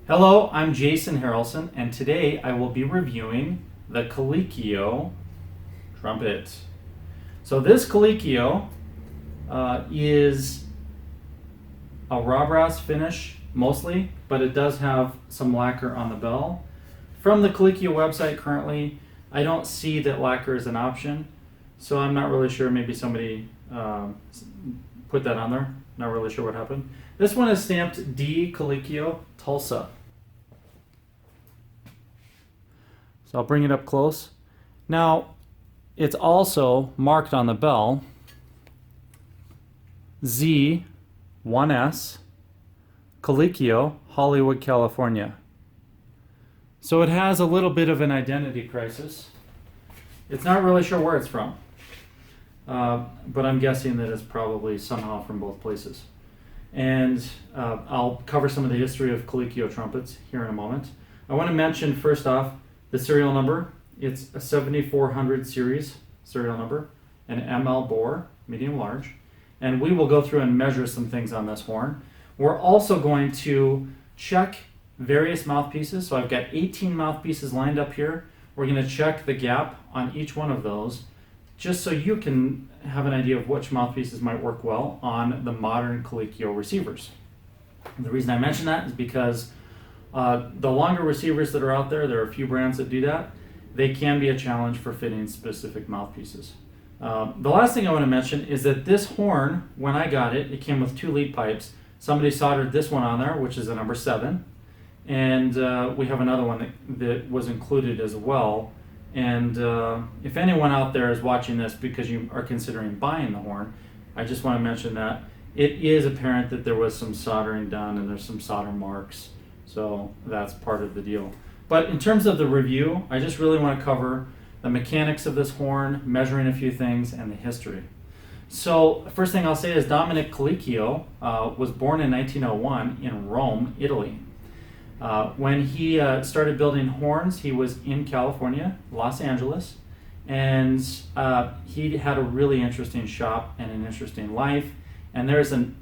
Hello, I'm Jason Harrelson, and today I will be reviewing the Colicchio trumpet. So this Colicchio is a raw brass finish mostly, but it does have some lacquer on the bell. From the Colicchio website currently, I don't see that lacquer is an option, so I'm not really sure. Maybe somebody put that on there. Not really sure what happened. This one is stamped D Calicchio Tulsa. So I'll bring it up close. Now, it's also marked on the bell Z1S Colicchio, Hollywood, California. So it has a little bit of an identity crisis. It's not really sure where it's from, but I'm guessing that it's probably somehow from both places. And I'll cover some of the history of Colicchio trumpets here in a moment. I want to mention first off the serial number. It's a 7400 series serial number, an ML bore, medium large. And we will go through and measure some things on this horn. We're also going to check various mouthpieces. So I've got 18 mouthpieces lined up here. We're going to check the gap on each one of those, just so you can have an idea of which mouthpieces might work well on the modern Colicchio receivers. And the reason I mention that is because the longer receivers that are out there are a few brands that do that, they can be a challenge for fitting specific mouthpieces. The last thing I want to mention is that this horn, when I got it, it came with two lead pipes. Somebody soldered this one on there, which is a number 7, and we have another one that was included as well. And if anyone out there is watching this because you are considering buying the horn, I just want to mention that it is apparent that there was some soldering done and there's some solder marks. So that's part of the deal. But in terms of the review, I just really want to cover the mechanics of this horn, measuring a few things, and the history. So the first thing I'll say is Dominic Calicchio was born in 1901 in Rome, Italy. When he started building horns, he was in California, Los Angeles, and he had a really interesting shop and an interesting life. And there's a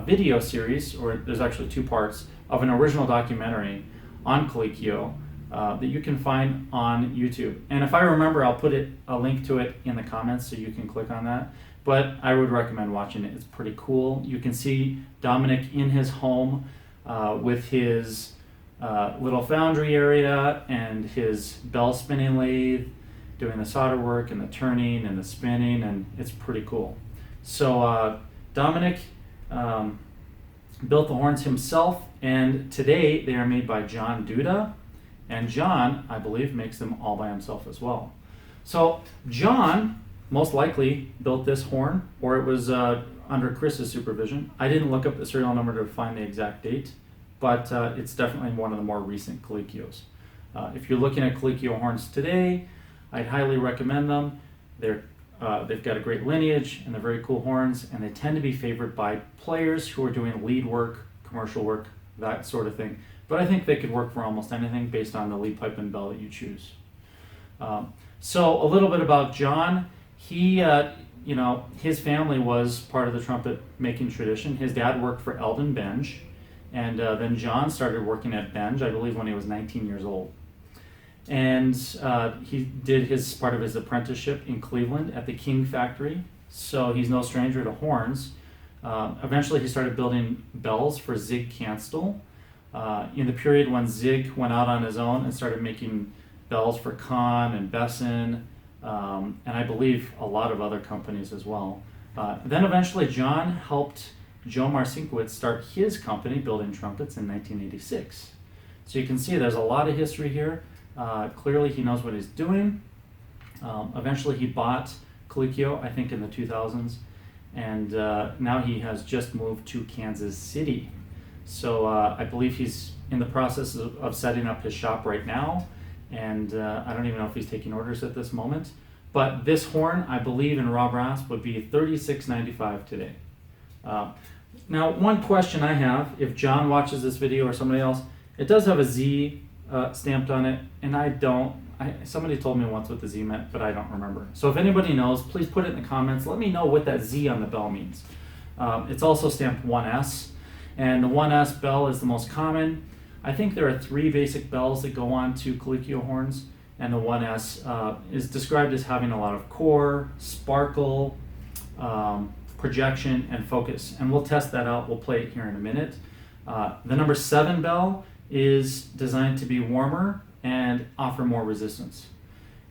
video series, or there's actually 2 parts, of an original documentary on Colicchio that you can find on YouTube. And if I remember, I'll put a link to it in the comments so you can click on that. But I would recommend watching it. It's pretty cool. You can see Dominic in his home with his little foundry area and his bell spinning lathe, doing the solder work and the turning and the spinning, and it's pretty cool. So Dominic built the horns himself, and today they are made by John Duda, and John, I believe, makes them all by himself as well. So John most likely built this horn, or it was under Chris's supervision. I didn't look up the serial number to find the exact date, but it's definitely one of the more recent Colicchios. If you're looking at Colicchio horns today, I'd highly recommend them. They've got a great lineage, and they're very cool horns, and they tend to be favored by players who are doing lead work, commercial work, that sort of thing. But I think they could work for almost anything based on the lead pipe and bell that you choose. So a little bit about John. He, his family was part of the trumpet making tradition. His dad worked for Eldon Benge, and then John started working at Benge, I believe, when he was 19 years old. And he did part of his apprenticeship in Cleveland at the King factory, so he's no stranger to horns. Eventually he started building bells for Zig Canstel in the period when Zig went out on his own and started making bells for Kahn and Besson, and I believe a lot of other companies as well. Then eventually John helped Joe Marcinkiewicz start his company building trumpets in 1986. So you can see there's a lot of history here. Clearly he knows what he's doing. Eventually he bought Colicchio, I think in the 2000s, and now he has just moved to Kansas City. So I believe he's in the process of setting up his shop right now, and I don't even know if he's taking orders at this moment. But this horn, I believe in raw brass, would be $36.95 today. Now, one question I have, if John watches this video or somebody else, it does have a Z stamped on it, and somebody told me once what the Z meant, but I don't remember. So if anybody knows, please put it in the comments. Let me know what that Z on the bell means. It's also stamped 1S, and the 1S bell is the most common. I think there are 3 basic bells that go on to Colicchio horns, and the 1S is described as having a lot of core, sparkle, projection, and focus. And we'll test that out. We'll play it here in a minute. The number 7 bell is designed to be warmer and offer more resistance.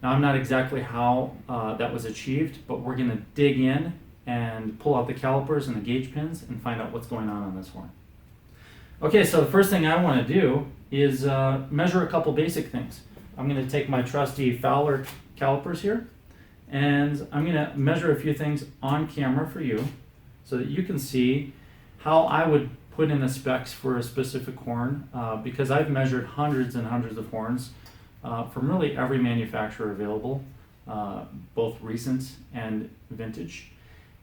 Now, I'm not exactly how that was achieved, but we're going to dig in and pull out the calipers and the gauge pins and find out what's going on this horn. Okay, so the first thing I want to do is measure a couple basic things. I'm going to take my trusty Fowler calipers here, and I'm going to measure a few things on camera for you so that you can see how I would put in the specs for a specific horn, because I've measured hundreds and hundreds of horns from really every manufacturer available, both recent and vintage.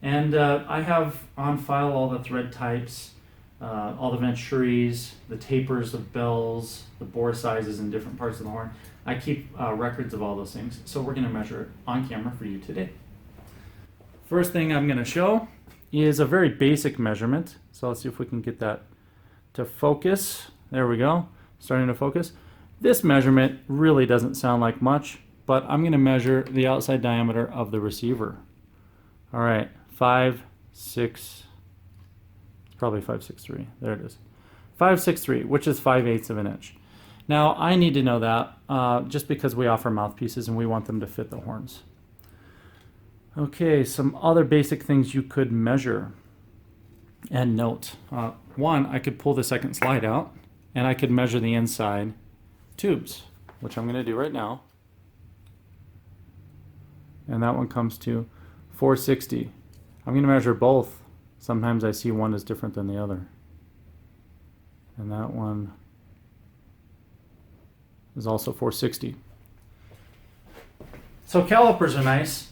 And I have on file all the thread types, all the venturis, the tapers of bells, the bore sizes in different parts of the horn. I keep records of all those things, so we're going to measure it on camera for you today. First thing I'm going to show is a very basic measurement. So let's see if we can get that to focus. There we go, starting to focus. This measurement really doesn't sound like much, but I'm going to measure the outside diameter of the receiver. All right, 5, 6, it's probably 563. There it is. 563, which is 5/8 of an inch. Now, I need to know that just because we offer mouthpieces and we want them to fit the horns. Okay, some other basic things you could measure and note. One, I could pull the second slide out and I could measure the inside tubes, which I'm going to do right now. And that one comes to 460. I'm going to measure both. Sometimes I see one is different than the other. And that one is also 460. So calipers are nice.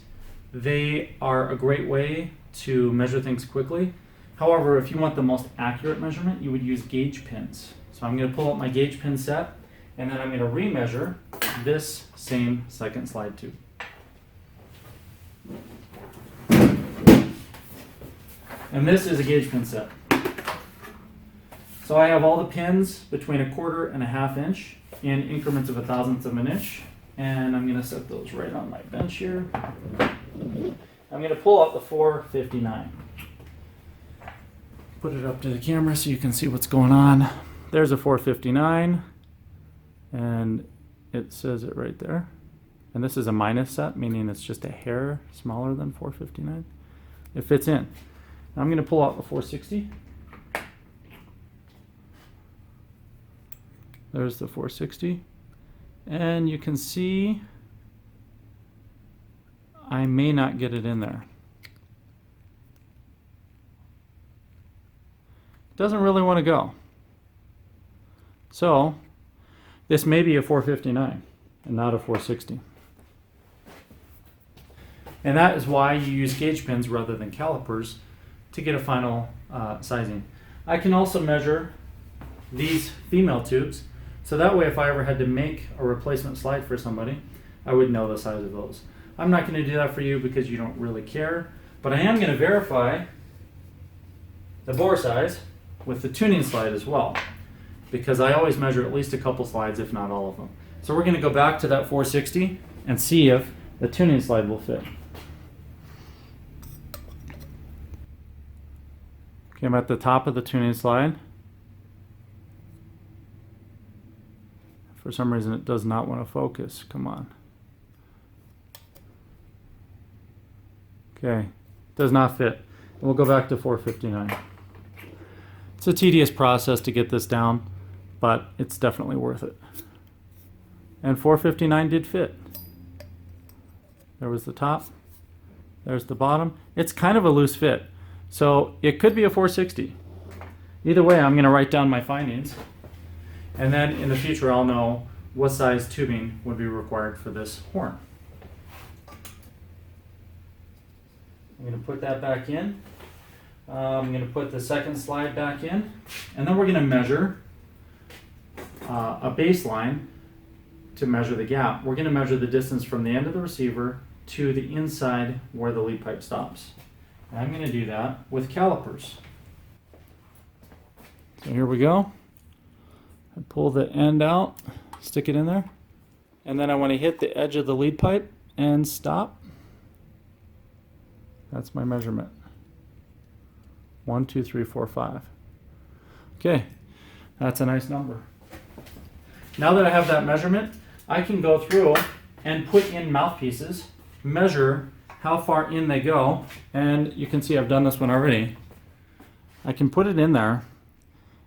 They are a great way to measure things quickly. However, if you want the most accurate measurement, you would use gauge pins. So I'm going to pull out my gauge pin set, and then I'm going to remeasure this same second slide tube. And this is a gauge pin set. So I have all the pins between 1/4 and 1/2 inch in increments of 1/1000 of an inch. And I'm going to set those right on my bench here. I'm going to pull out the 459. Put it up to the camera so you can see what's going on. There's a 459, and it says it right there. And this is a minus set, meaning it's just a hair smaller than 459. It fits in. Now I'm going to pull out the 460. There's the 460. And you can see I may not get it in there. Doesn't really want to go. So this may be a 459 and not a 460. And that is why you use gauge pins rather than calipers to get a final sizing. I can also measure these female tubes, so that way if I ever had to make a replacement slide for somebody, I would know the size of those. I'm not going to do that for you because you don't really care, but I am going to verify the bore size with the tuning slide as well, because I always measure at least a couple slides, if not all of them. So we're going to go back to that 460 and see if the tuning slide will fit. Okay, I'm at the top of the tuning slide. For some reason it does not want to focus. Come on. Okay, does not fit. We'll go back to 459. It's a tedious process to get this down, but it's definitely worth it. And 459 did fit. There was the top, there's the bottom. It's kind of a loose fit, so it could be a 460. Either way, I'm going to write down my findings, and then in the future I'll know what size tubing would be required for this horn. I'm going to put that back in. I'm going to put the second slide back in, and then we're going to measure a baseline to measure the gap. We're going to measure the distance from the end of the receiver to the inside where the lead pipe stops. And I'm going to do that with calipers. So here we go. I pull the end out, stick it in there, and then I want to hit the edge of the lead pipe and stop. That's my measurement. 1, 2, 3, 4, 5. Okay, that's a nice number. Now that I have that measurement, I can go through and put in mouthpieces, measure how far in they go, and you can see I've done this one already. I can put it in there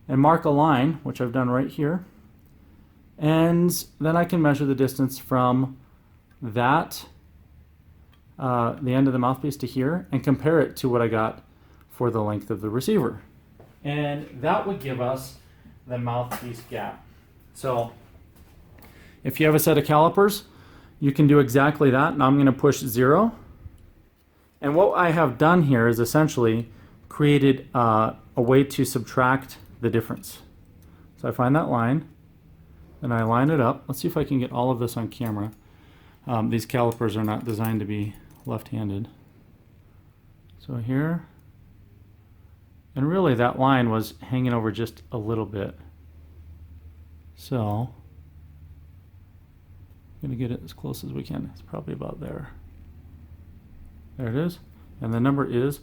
and mark a line, which I've done right here, and then I can measure the distance from that, the end of the mouthpiece to here, and compare it to what I got for the length of the receiver. And that would give us the mouthpiece gap. So if you have a set of calipers, you can do exactly that. Now I'm going to push 0. And what I have done here is essentially created a way to subtract the difference. So I find that line, and I line it up. Let's see if I can get all of this on camera. These calipers are not designed to be left-handed. So here, and really that line was hanging over just a little bit. So I'm going to get it as close as we can. It's probably about there. There it is. And the number is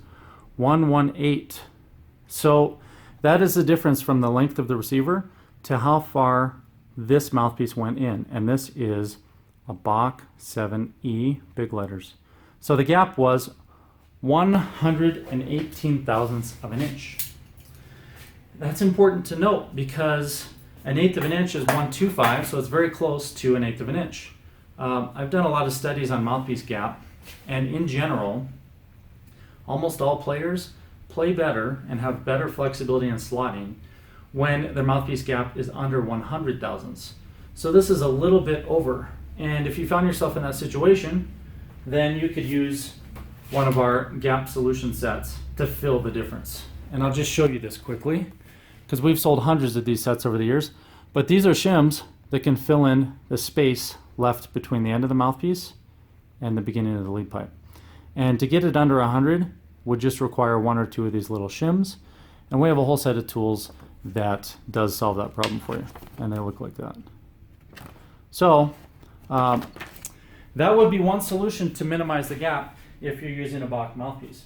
118. So that is the difference from the length of the receiver to how far this mouthpiece went in. And this is a Bach 7E, big letters. So the gap was 118 thousandths of an inch. That's important to note because an eighth of an inch is 125, so it's very close to an eighth of an inch. I've done a lot of studies on mouthpiece gap, and in general, almost all players play better and have better flexibility in slotting when their mouthpiece gap is under 100 thousandths. So this is a little bit over. And if you found yourself in that situation, then you could use one of our gap solution sets to fill the difference. And I'll just show you this quickly because we've sold hundreds of these sets over the years. But these are shims that can fill in the space left between the end of the mouthpiece and the beginning of the lead pipe. And to get it under 100 would just require 1 or 2 of these little shims. And we have a whole set of tools that does solve that problem for you. And they look like that. So that would be one solution to minimize the gap if you're using a Bach mouthpiece.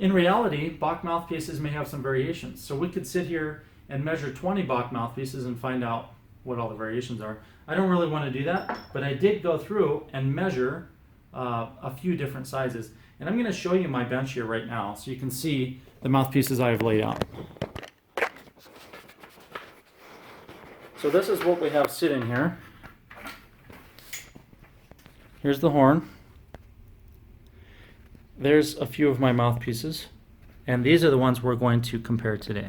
In reality, Bach mouthpieces may have some variations. So we could sit here and measure 20 Bach mouthpieces and find out what all the variations are. I don't really want to do that, but I did go through and measure a few different sizes. And I'm going to show you my bench here right now so you can see the mouthpieces I have laid out. So this is what we have sitting here. Here's the horn. There's a few of my mouthpieces, and these are the ones we're going to compare today.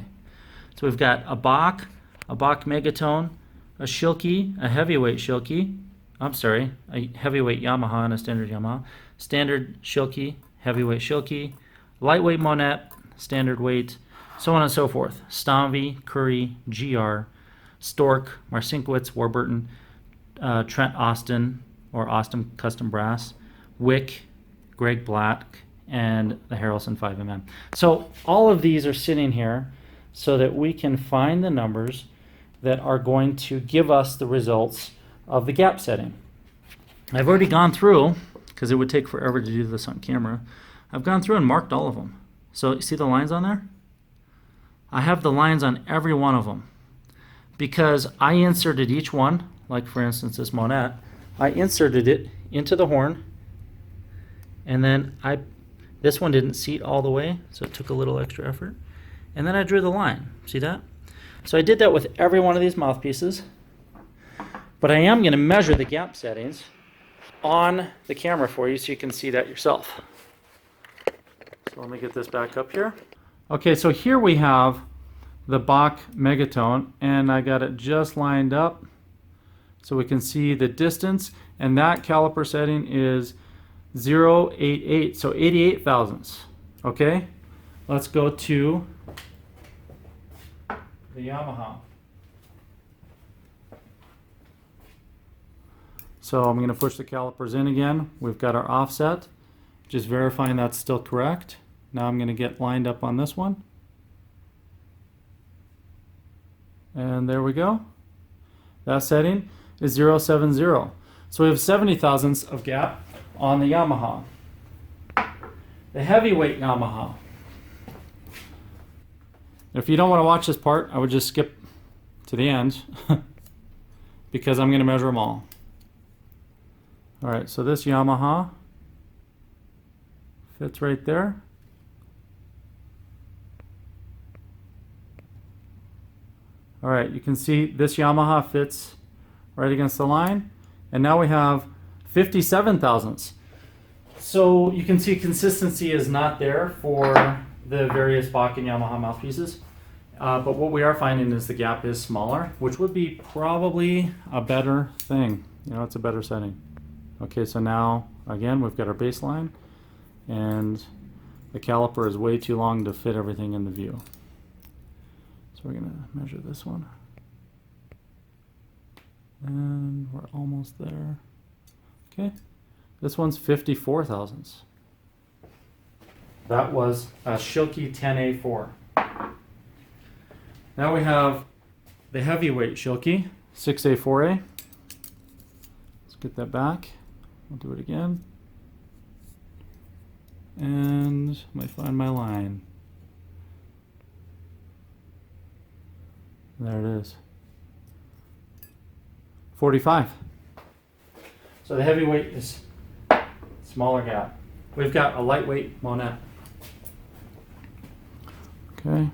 So we've got a Bach Megatone, a Schilke, a heavyweight Schilke, a heavyweight Yamaha and a standard Yamaha, standard Schilke, heavyweight Schilke, lightweight Monette, standard weight, so on and so forth. Stomvy, Curry, GR, Stork, Marcinkiewicz, Warburton, Trent Austin, or Austin Custom Brass, Wick, Greg Black, and the Harrelson 5mm. So all of these are sitting here so that we can find the numbers that are going to give us the results of the gap setting. I've already gone through, because it would take forever to do this on camera, I've gone through and marked all of them. So you see the lines on there? I have the lines on every one of them because I inserted each one, like for instance this Monette, I inserted it into the horn, and then this one didn't seat all the way, so it took a little extra effort. And then I drew the line. See that? So I did that with every one of these mouthpieces. But I am going to measure the gap settings on the camera for you so you can see that yourself. So let me get this back up here. Okay, so here we have the Bach Megatone, and I got it just lined up so we can see the distance, and that caliper setting is 0.88, so 88 thousandths. Okay, let's go to the Yamaha. So I'm going to push the calipers in again. We've got our offset, just verifying that's still correct. Now I'm going to get lined up on this one. And there we go. That setting is 070. So we have 70 thousandths of gap on the Yamaha. The heavyweight Yamaha. If you don't want to watch this part, I would just skip to the end because I'm going to measure them all. All right, so this Yamaha fits right there. All right, you can see this Yamaha fits right against the line. And now we have 57 thousandths. So you can see consistency is not there for the various Bach and Yamaha mouthpieces. But what we are finding is the gap is smaller, which would be probably a better thing. You know, it's a better setting. Okay, so now, again, we've got our baseline, and the caliper is way too long to fit everything in the view. So we're going to measure this one. And we're almost there. Okay, this one's 54 thousandths. That was a Schilke 10A4. Now we have the heavyweight Schilke 6A4A. Let's get that back. I'll do it again. And I might find my line. There it is. 45. So the heavyweight is smaller gap. We've got a lightweight Monette. Okay.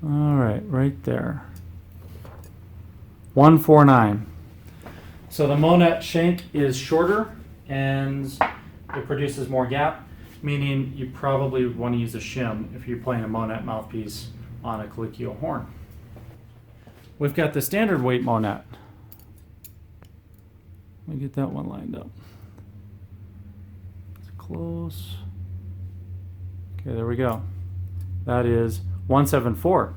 All right, right there. 149. So the Monette shank is shorter and it produces more gap, meaning you probably want to use a shim if you're playing a Monette mouthpiece on a Colicchio horn. We've got the standard weight Monette. Let me get that one lined up. It's close. Okay, there we go. That is 174.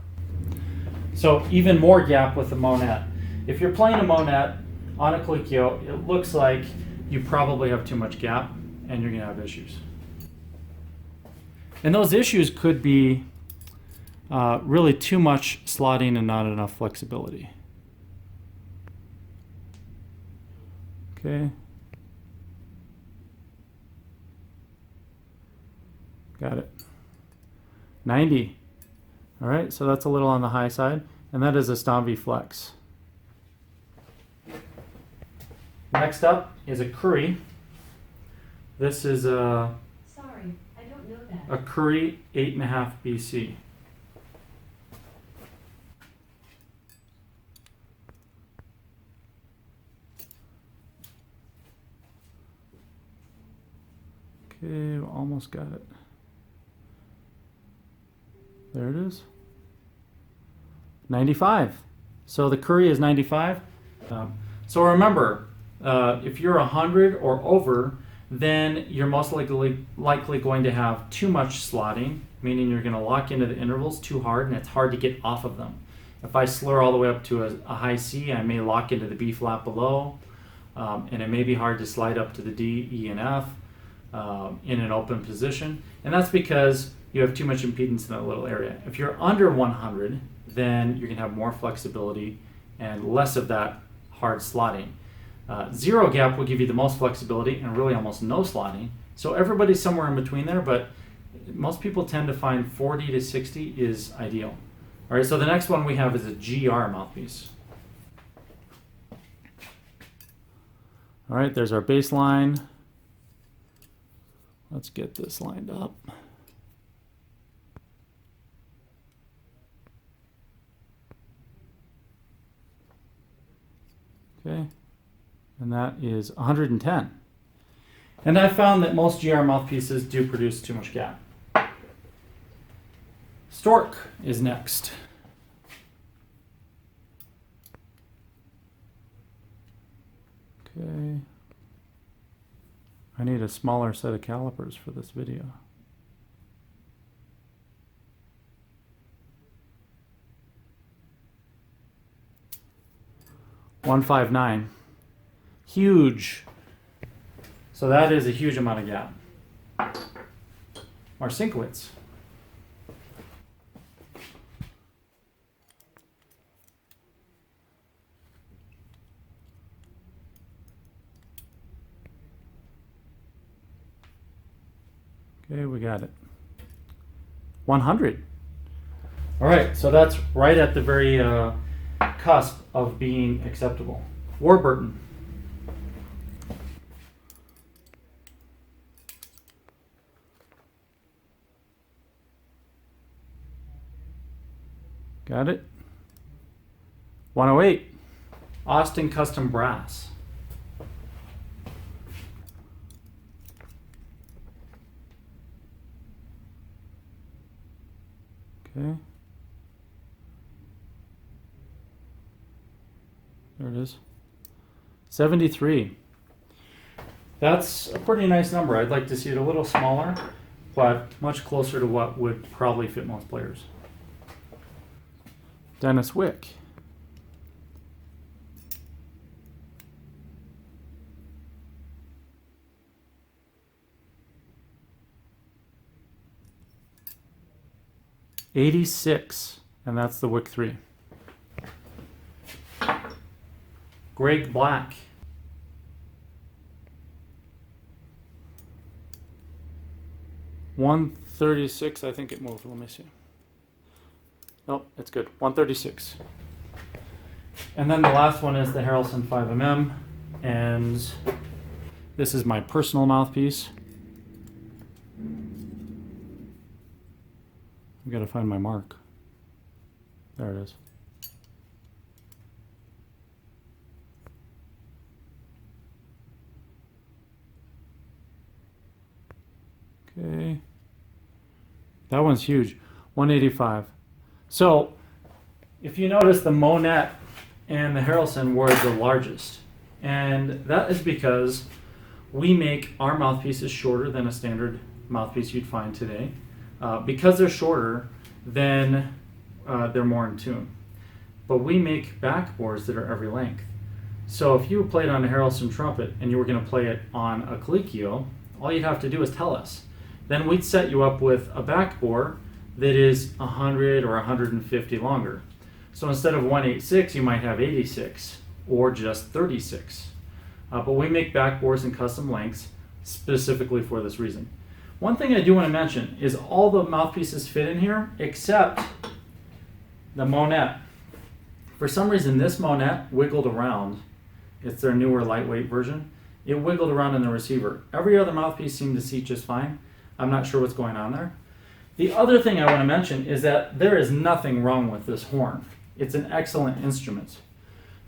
So even more gap with the Monette. If you're playing a Monette on a Colicchio, it looks like you probably have too much gap and you're going to have issues. And those issues could be really too much slotting and not enough flexibility. Okay. Got it. 90. All right, so that's a little on the high side, and that is a Stomby Flex. Next up is a Curry. This is a Sorry, I don't know that. a Curry 8.5 BC. Okay, almost got it. There it is. 95. So the Curry is 95. So remember, if you're 100 or over, then you're most likely going to have too much slotting, meaning you're going to lock into the intervals too hard and it's hard to get off of them. If I slur all the way up to a high C, I may lock into the B flat below, and it may be hard to slide up to the D, E, and F in an open position. And that's because you have too much impedance in that little area. If you're under 100, then you're going to have more flexibility and less of that hard slotting. Zero gap will give you the most flexibility and really almost no slotting. So everybody's somewhere in between there, but most people tend to find 40 to 60 is ideal. All right, so the next one we have is a GR mouthpiece. All right, there's our baseline. Let's get this lined up. Okay, and that is 110. And I found that most GR mouthpieces do produce too much gap. Stork is next. Okay. I need a smaller set of calipers for this video. .159. Huge. So that is a huge amount of gap. Marcinkiewicz. Okay, we got it. 100. All right, so that's right at the very cusp of being acceptable. Warburton. Got it. 108. Austin Custom Brass. Okay. There it is. 73. That's a pretty nice number. I'd like to see it a little smaller, but much closer to what would probably fit most players. Dennis Wick. '86, and that's the Wick 3. Greg Black. $136, I think it moved. Let me see. Nope, it's good. 136. And then the last one is the Harrelson 5mm, and this is my personal mouthpiece. I've got to find my mark. There it is. Okay. That one's huge. 185. So, if you notice, the Monette and the Harrelson were the largest. And that is because we make our mouthpieces shorter than a standard mouthpiece you'd find today. Because they're shorter, then they're more in tune. But we make backbores that are every length. So if you played on a Harrelson trumpet and you were going to play it on a Colicchio, all you'd have to do is tell us. Then we'd set you up with a backbore that is 100 or 150 longer. So instead of 186, you might have 86 or just 36. But we make backbores in custom lengths specifically for this reason. One thing I do want to mention is all the mouthpieces fit in here except the Monette. For some reason, this Monette wiggled around. It's their newer lightweight version. It wiggled around in the receiver. Every other mouthpiece seemed to seat just fine. I'm not sure what's going on there. The other thing I want to mention is that there is nothing wrong with this horn. It's an excellent instrument.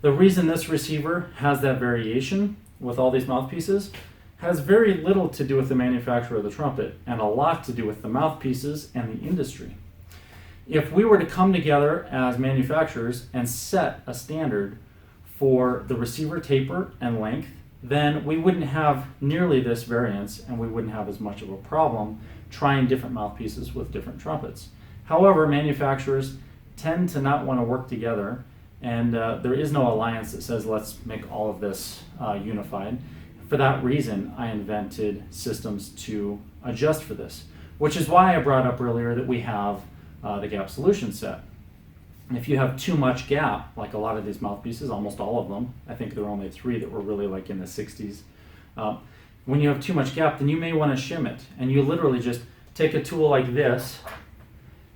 The reason this receiver has that variation with all these mouthpieces has very little to do with the manufacturer of the trumpet and a lot to do with the mouthpieces and the industry. If we were to come together as manufacturers and set a standard for the receiver taper and length, then we wouldn't have nearly this variance and we wouldn't have as much of a problem trying different mouthpieces with different trumpets. However, manufacturers tend to not want to work together, and there is no alliance that says let's make all of this unified. For that reason, I invented systems to adjust for this, which is why I brought up earlier that we have the gap solution set. If you have too much gap, like a lot of these mouthpieces, almost all of them, I think there are only 3 that were really like in the 60s. When you have too much gap, then you may want to shim it. And you literally just take a tool like this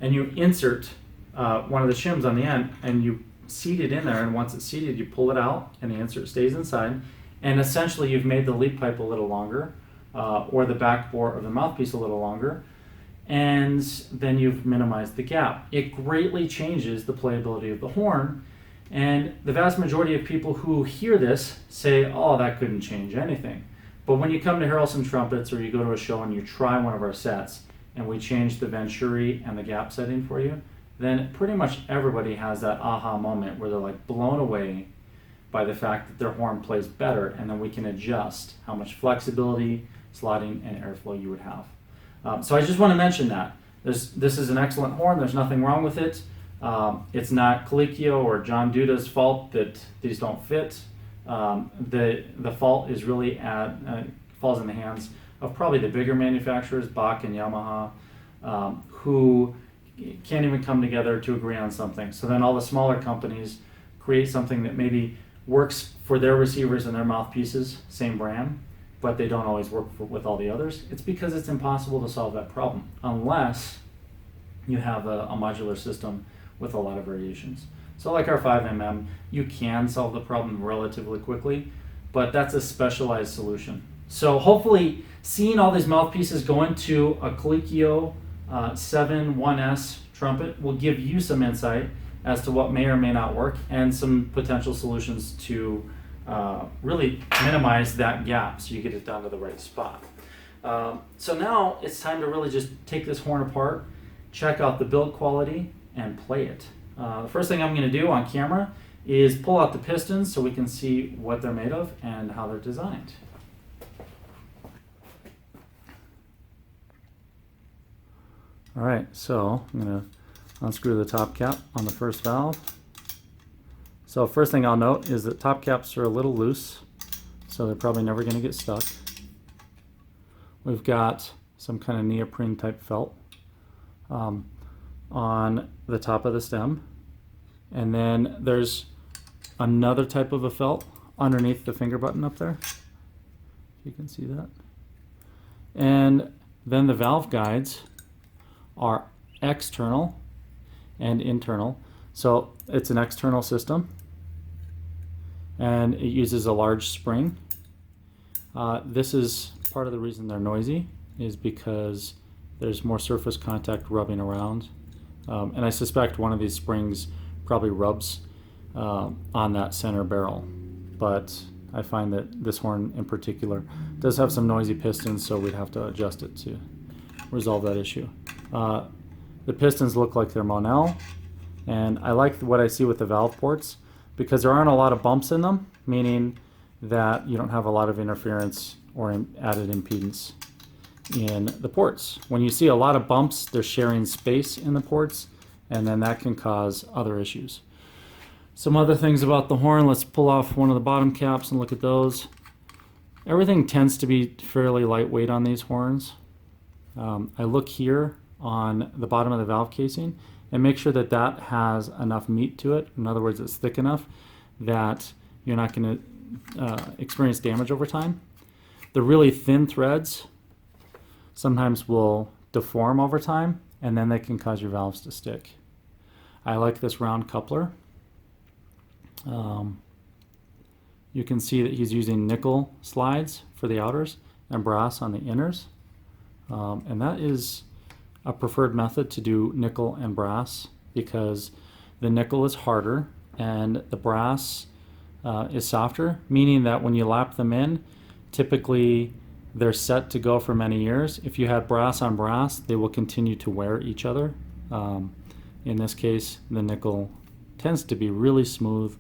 and you insert one of the shims on the end and you seat it in there. And once it's seated, you pull it out and the insert stays inside. And essentially you've made the lead pipe a little longer or the back bore of the mouthpiece a little longer. And then you've minimized the gap. It greatly changes the playability of the horn, and the vast majority of people who hear this say, oh, that couldn't change anything. But when you come to Harrelson Trumpets or you go to a show and you try one of our sets and we change the venturi and the gap setting for you, then pretty much everybody has that aha moment where they're like blown away by the fact that their horn plays better, and then we can adjust how much flexibility, slotting, and airflow you would have. So I just want to mention that. This is an excellent horn. There's nothing wrong with it. It's not Calicchio or John Duda's fault that these don't fit. The fault is really falls in the hands of probably the bigger manufacturers, Bach and Yamaha, who can't even come together to agree on something. So then all the smaller companies create something that maybe works for their receivers and their mouthpieces, same brand, but they don't always work with all the others. It's because it's impossible to solve that problem unless you have a modular system with a lot of variations. So like our 5mm, you can solve the problem relatively quickly, but that's a specialized solution. So hopefully seeing all these mouthpieces go into a Colicchio 7 1S trumpet will give you some insight as to what may or may not work and some potential solutions to really minimize that gap so you get it down to the right spot. So now it's time to really just take this horn apart, check out the build quality, and play it. The first thing I'm going to do on camera is pull out the pistons so we can see what they're made of and how they're designed. All right, so I'm going to unscrew the top cap on the first valve. So first thing I'll note is that top caps are a little loose, so they're probably never going to get stuck. We've got some kind of neoprene type felt on the top of the stem, and then there's another type of a felt underneath the finger button up there, if you can see that. And then the valve guides are external and internal. So it's an external system and it uses a large spring. This is part of the reason they're noisy, is because there's more surface contact rubbing around. And I suspect one of these springs probably rubs on that center barrel. But I find that this horn in particular does have some noisy pistons, so we'd have to adjust it to resolve that issue. The pistons look like they're Monel, and I like what I see with the valve ports because there aren't a lot of bumps in them, meaning that you don't have a lot of interference or added impedance in the ports. When you see a lot of bumps, they're sharing space in the ports, and then that can cause other issues. Some other things about the horn, let's pull off one of the bottom caps and look at those. Everything tends to be fairly lightweight on these horns. I look here on the bottom of the valve casing and make sure that that has enough meat to it. In other words, it's thick enough that you're not going to experience damage over time. The really thin threads sometimes will deform over time, and then they can cause your valves to stick. I like this round coupler. You can see that he's using nickel slides for the outers and brass on the inners. And that is a preferred method to do nickel and brass because the nickel is harder and the brass is softer, meaning that when you lap them in, typically they're set to go for many years. If you had brass on brass, they will continue to wear each other. In this case, the nickel tends to be really smooth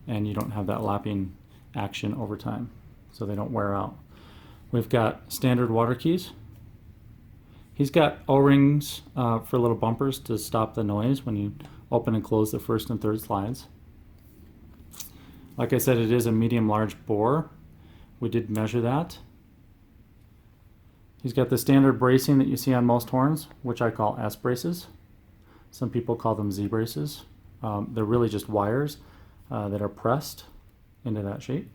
and you don't have that lapping action over time, so they don't wear out. We've got standard water keys. He's got O-rings for little bumpers to stop the noise when you open and close the first and third slides. Like I said, it is a medium-large bore. We did measure that. He's got the standard bracing that you see on most horns, which I call S braces. Some people call them Z braces. They're really just wires that are pressed into that shape.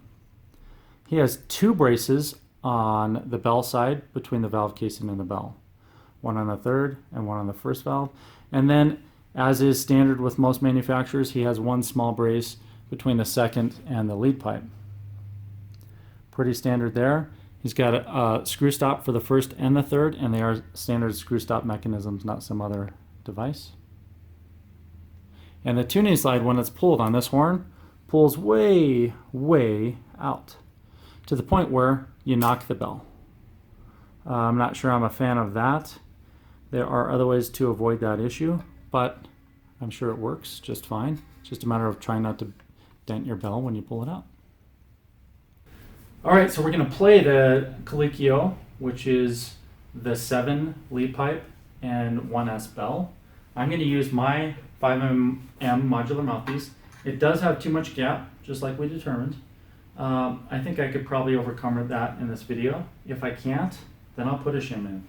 He has two braces on the bell side between the valve casing and the bell. One on the third and one on the first valve. And then, as is standard with most manufacturers, he has one small brace between the second and the lead pipe. Pretty standard there. He's got a screw stop for the first and the third, and they are standard screw stop mechanisms, not some other device. And the tuning slide, when it's pulled on this horn, pulls way, way out to the point where you knock the bell. I'm not sure I'm a fan of that. There are other ways to avoid that issue, but I'm sure it works just fine. It's just a matter of trying not to dent your bell when you pull it out. All right, so we're going to play the Colicchio, which is the 7 lead pipe and 1S bell. I'm going to use my 5mm modular mouthpiece. It does have too much gap, just like we determined, I think I could probably overcome that in this video. If I can't, then I'll put a shim in.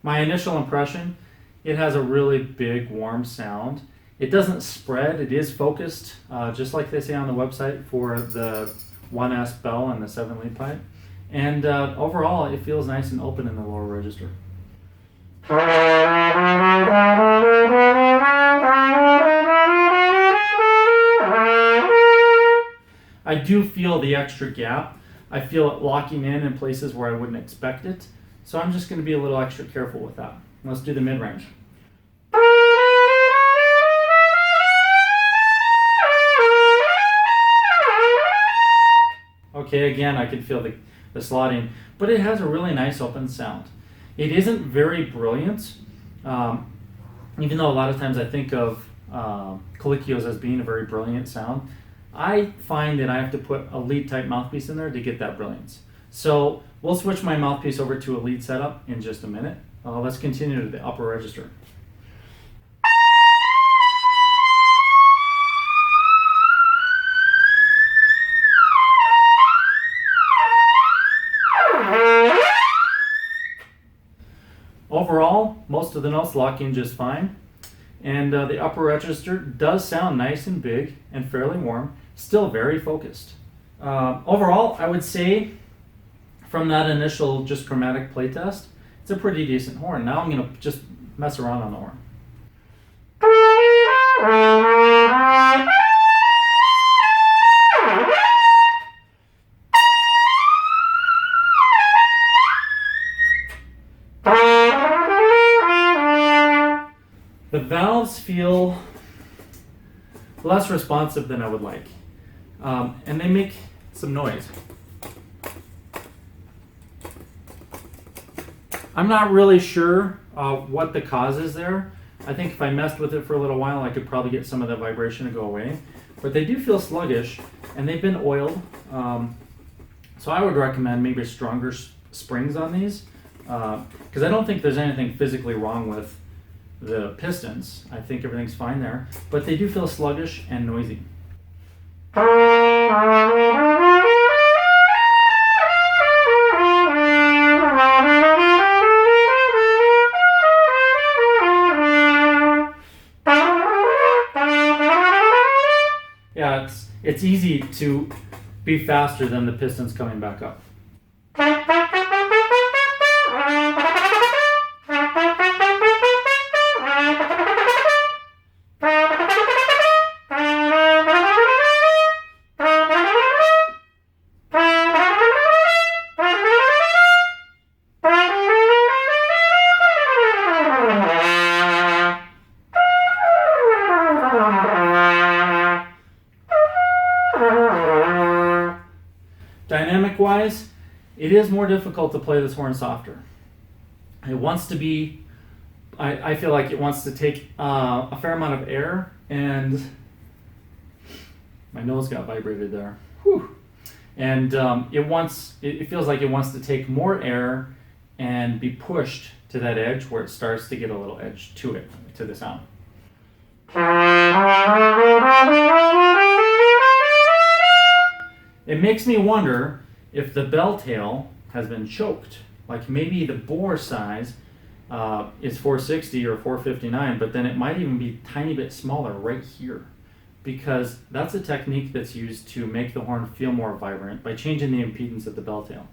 My initial impression, it has a really big, warm sound. It doesn't spread, it is focused, just like they say on the website for the 1S bell and the 7 lead pipe. And overall, it feels nice and open in the lower register. I do feel the extra gap. I feel it locking in places where I wouldn't expect it. So I'm just going to be a little extra careful with that. Let's do the mid-range. Okay, again, I can feel the slotting, but it has a really nice open sound. It isn't very brilliant, even though a lot of times I think of Colicchios as being a very brilliant sound. I find that I have to put a lead type mouthpiece in there to get that brilliance. So we'll switch my mouthpiece over to a lead setup in just a minute. Let's continue to the upper register. Overall, most of the notes lock in just fine. And the upper register does sound nice and big and fairly warm, still very focused. Overall, I would say from that initial just chromatic playtest, it's a pretty decent horn. Now I'm going to just mess around on the horn. The valves feel less responsive than I would like, and they make some noise. I'm not really sure what the cause is there. I think if I messed with it for a little while, I could probably get some of the vibration to go away. But they do feel sluggish, and they've been oiled. So I would recommend maybe stronger springs on these, because I don't think there's anything physically wrong with the pistons. I think everything's fine there, but they do feel sluggish and noisy. Yeah, it's easy to be faster than the pistons coming back up. Dynamic-wise, it is more difficult to play this horn softer. It wants to be, I feel like it wants to take a fair amount of air, and my nose got vibrated there. Whew. And it feels like it wants to take more air and be pushed to that edge where it starts to get a little edge to it, to the sound. It makes me wonder if the bell tail has been choked. Like maybe the bore size is 460 or 459, but then it might even be a tiny bit smaller right here, because that's a technique that's used to make the horn feel more vibrant by changing the impedance of the bell tail.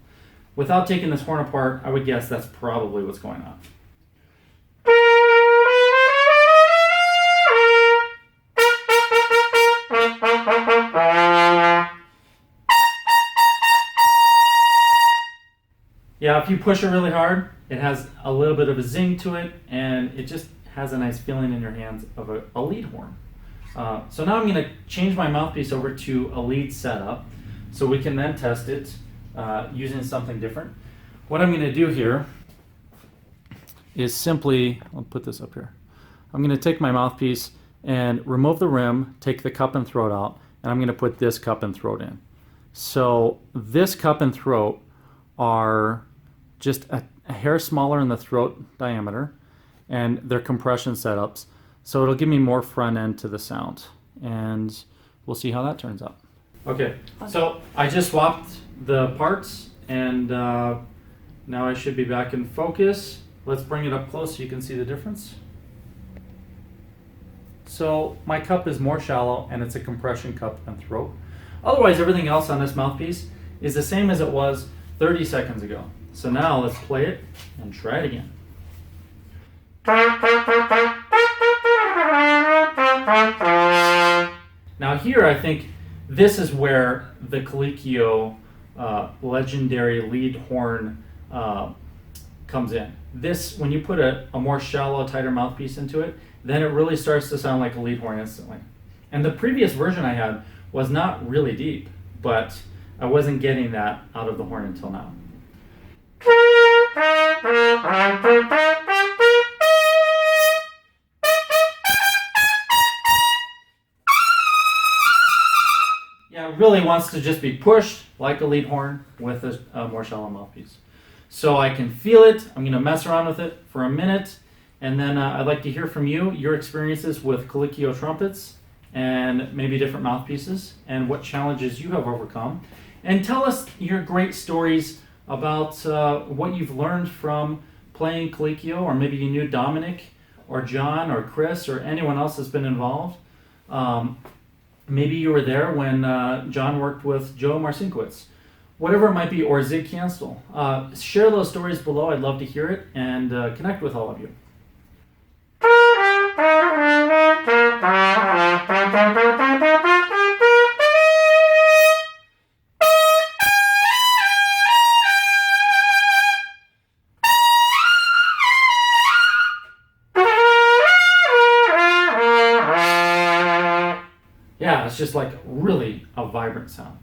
Without taking this horn apart, I would guess that's probably what's going on. Yeah, if you push it really hard, it has a little bit of a zing to it, and it just has a nice feeling in your hands of a lead horn. So now I'm going to change my mouthpiece over to a lead setup so we can then test it using something different. What I'm going to do here is simply, I'll put this up here. I'm going to take my mouthpiece and remove the rim, take the cup and throat out, and I'm going to put this cup and throat in. So this cup and throat are just a hair smaller in the throat diameter, and they're compression setups. So it'll give me more front end to the sound, and we'll see how that turns out. Okay, so I just swapped the parts, and now I should be back in focus. Let's bring it up close so you can see the difference. So my cup is more shallow, and it's a compression cup and throat. Otherwise, everything else on this mouthpiece is the same as it was 30 seconds ago. So now let's play it and try it again. Now here, I think this is where the Colicchio legendary lead horn comes in. This, when you put a more shallow, tighter mouthpiece into it, then it really starts to sound like a lead horn instantly. And the previous version I had was not really deep, but I wasn't getting that out of the horn until now. Yeah, it really wants to just be pushed like a lead horn with a more shallow mouthpiece. So I can feel it. I'm going to mess around with it for a minute, and then I'd like to hear from you, your experiences with Colicchio trumpets and maybe different mouthpieces, and what challenges you have overcome. And tell us your great stories about what you've learned from playing Colicchio, or maybe you knew Dominic or John or Chris or anyone else that's been involved. Maybe you were there when John worked with Joe Marcinkiewicz. Whatever it might be, or Zig Canstel. Share those stories below. I'd love to hear it, and connect with all of you. Yeah, it's just like really a vibrant sound.